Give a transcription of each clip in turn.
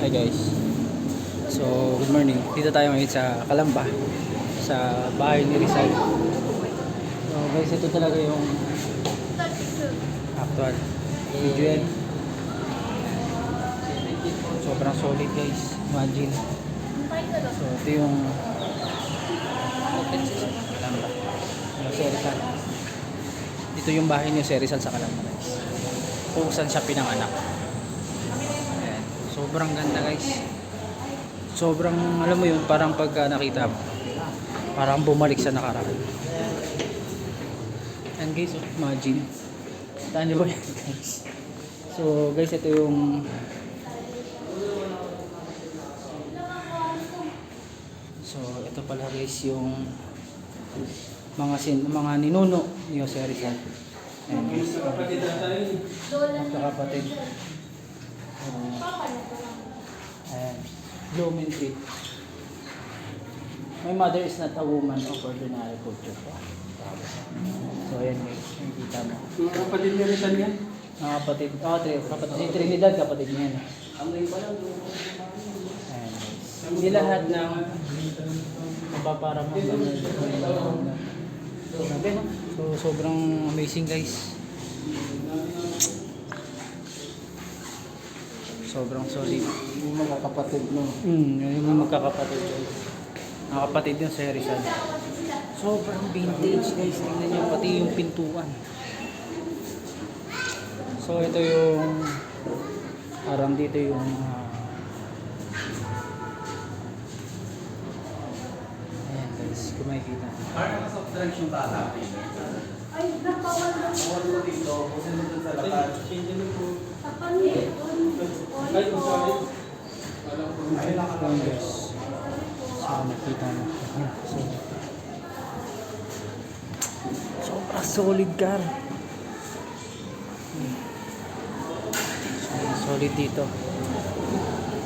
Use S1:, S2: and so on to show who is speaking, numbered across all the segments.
S1: Hi guys. So, good morning. Dito tayo ngayon sa Calamba, sa bahay ni Rizal. So guys, ito talaga yung actual video yan. Sobrang solid guys. Imagine. So, ito yung Calamba. Yung si Rizal. Ito yung bahay ni si Rizal sa Calamba guys. Kung saan siya pinanganak. Ayan. Sobrang ganda guys. Sobrang, alam mo yun, parang pagka nakita mo, parang bumalik sa nakaraan. And guys, imagine. Taan nyo ba yan guys? So guys, ito yung ito pala guys yung mga ninuno ni Jose Rizal. Ayan guys, magkakapatid. Ayan, Blooming Tree. My mother is not a woman of ordinary culture. So ayan guys, nakikita mo.
S2: Mga kapatid ni Rizal yan?
S1: Mga kapatid, kapatid si Trinidad, kapatid niya yan.
S2: Amoy pa lang.
S1: Ayan guys. Hindi lahat ng mapaparamang ganyan. Grabe no? So sobrang amazing guys. Sobrang solid.
S2: Yung mga kapatid mo.
S1: Yung mga magkakapatid guys. Mga kapatid yun sa Rizal. Sobrang vintage guys. Tingnan nyo pati yung pintuan. So ito yung parang dito yung ayan guys, kung makikita.
S2: Parang soft drinks yung bata.
S3: Ay, napawal lang.
S2: Awal mo dito, kusin mo dun sa lakas.
S3: Ay, sorry.
S2: Ay,
S1: Ayan guys. So nakita mo. So, sobrang solid car. Sobrang solid dito.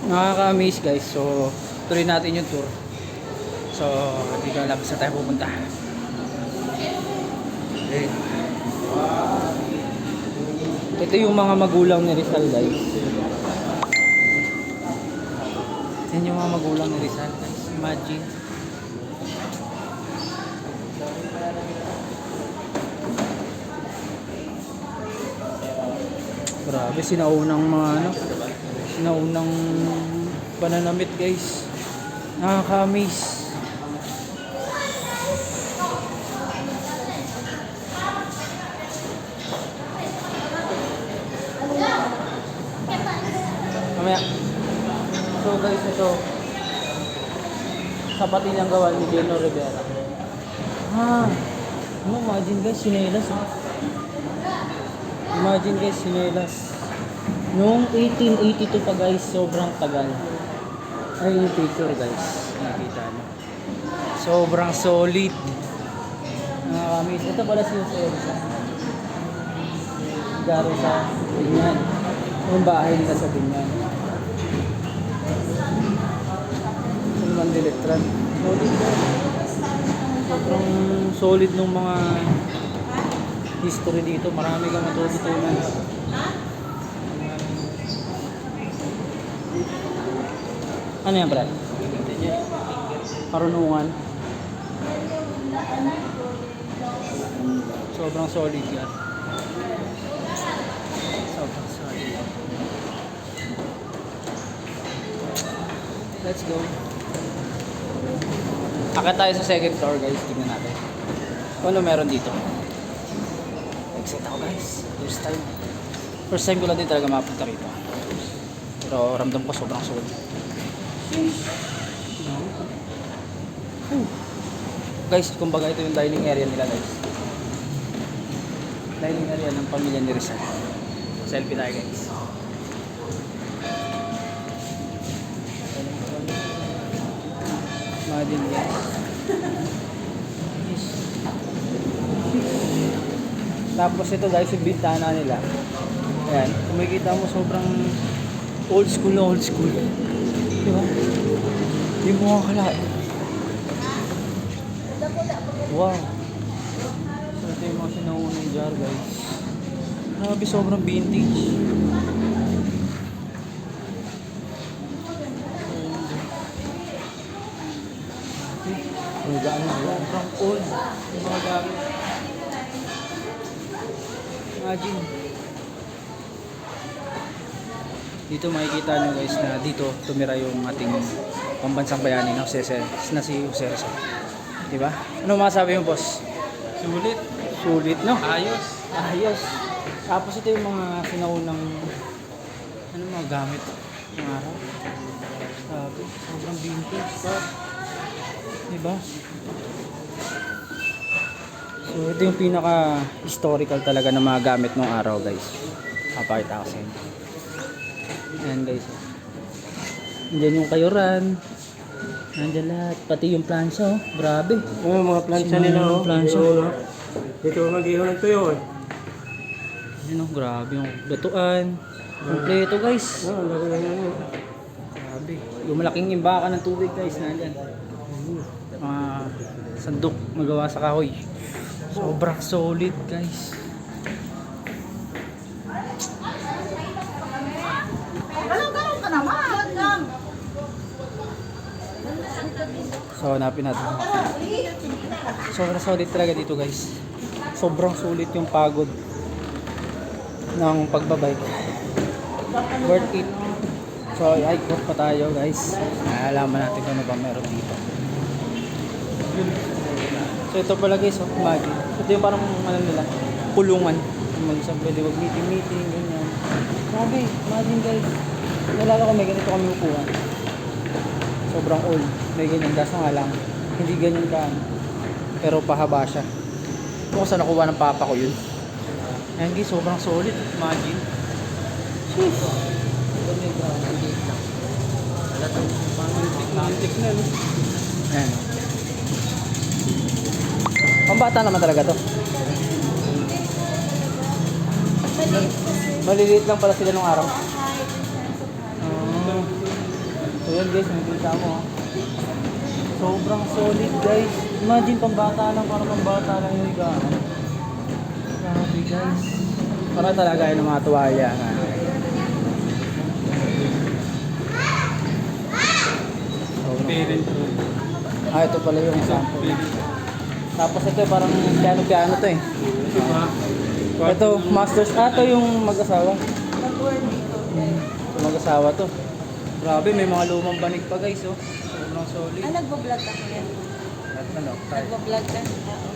S1: Nakaka-amaze guys. So tuloy natin yung tour. So hindi ko alam saan tayo pupunta. Okay. Ito yung mga magulang ni Rizal guys. Yan yung mga magulang ni Rizal guys. Imagine. Grabe, sinaunang mga sinaunang pananamit guys. Nakaka-amaze. Mamaya. So guys, ito kapatid ang gawa ni Geno Rivera. Imagine guys, sinelas. Imagine guys, sinelas. Noong 1882 pa guys, sobrang tagal. Ay, yung picture guys. Nakita nyo. Sobrang solid. Nakakamiss. Ito pala si Jose Rizal. Garo sa Binyan. Yung bahay nila sa Binyan. Sulman Diletran. Solid guys. Sobrang solid nung mga history dito. Marami kang matututunan. Ano yan, Brad? Karunungan. Sobrang solid yan. Sobrang solid. Let's go. Akit tayo sa second floor guys. Tingnan natin. Ano meron dito? Excited ako guys. First time ko lang din talaga mapunta rito. Pero ramdam ko sobrang solid. Guys, kumbaga ito yung dining area nila guys. Dining area ng pamilya ni Rizal. Selfie tayo guys. Imagine guys. Tapos ito guys, yung bintana nila. Ayan, kung makikita mo sobrang old school na old school. Diba? Hindi mo makakalain. Wow. So ito yung mga sinaunang jar guys. Grabe, sobrang vintage. Sobrang old. Yung mga gamit. Imagine. Dito makikita nyo guys na dito tumira yung ating pambansang bayani na si Jose Rizal. Diba? Ano masabi mo, boss?
S2: Sulit.
S1: Sulit, no?
S2: Ayos.
S1: Ayos. Tapos ito yung mga sinaunang mga gamit ng araw. Sabi, sobrang vintage pa. Diba? So ito yung pinaka historical talaga ng mga gamit ng araw guys. Papakita ko sa inyo. Ayan guys. Nandiyan yung kayuran. Nandiyan lahat. Pati yung plancha oh. Grabe.
S2: Mga plancha nila oh.
S1: Plancha.
S2: Dito mag-iho ng tuyo eh.
S1: Ayan oh, grabe yung lutuan. Kompleto guys. Grabe. Yung malaking imbakan ng tubig guys, nandyan. Mga sandok magawa sa kahoy. Sobrang solid guys.
S3: Galong-galong ka naman. Lang.
S1: So hanapin natin. Sobrang solid talaga dito guys. Sobrang sulit yung pagod ng pagbabike. Worth it. So i-ikot pa tayo guys. Alaman natin kung ano ba meron dito. So ito pala guys, oh, imagine. Ito yung parang ano nila, kulungan. Mag-isang pwede mag-meeting, ganyan. Grabe, imagine guys. Nalala ko may ganito kami upuan. Sobrang old. May ganyan, kaso nga lang. Hindi ganyan ka. Pero pahaba siya. Kung saan nakuha ng papa ko yun. Ayan guys, sobrang solid. Imagine. Sheesh. Ito may ground. Hindi lang. Wala ito. Antik na. Ayan. Pambata naman talaga to. Maliliit lang pala sila nung araw. So yan guys, nakikita mo. Sobrang solid guys. Imagine pambata lang, parang pambata lang yung higaan. Grabe guys. Para talaga yun ng mga tuwalya. Ito pala yung sample. Tapos ito parang piano to eh. Ito, masters. Ito yung mag-asawa. So mag-asawa to. Grabe, may mga lumang banig pa guys oh. Sobrang solid.
S3: Ah, nagbablog ka kaya?
S1: Ano?
S3: Nagbablog ka? Oo.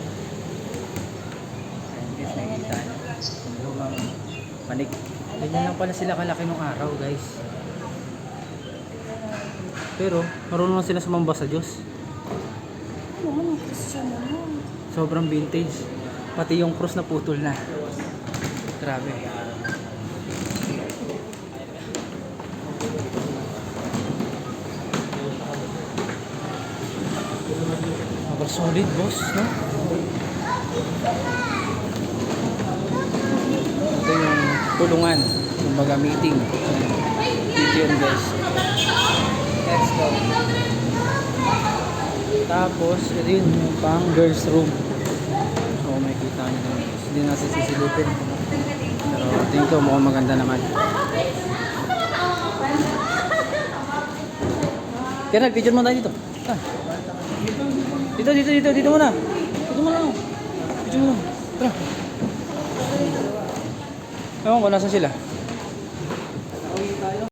S1: Ayun guys, nakikita nyo. Lumang banig. Ganyan lang pala sila kalaki nung araw guys. Pero, marunong lang sila sumamba sa Diyos.
S3: Ano naman ang Christian mo?
S1: Sobrang vintage. Pati yung cross na putol na. Grabe. Sobrang solid boss, no? Ito yung tulungan. Kumbaga meeting. Dito yun guys. Let's go. Tapos, ito yun yung pang girls room. So, may kita nyo naman. Hindi natin sisilipin. Pero, tingin ko mukhang maganda naman. Kaya nag-picture mo tayo dito. Ah. Dito muna. Dito muna. Picture mo na. Tara. Ewan ko, nasa sila?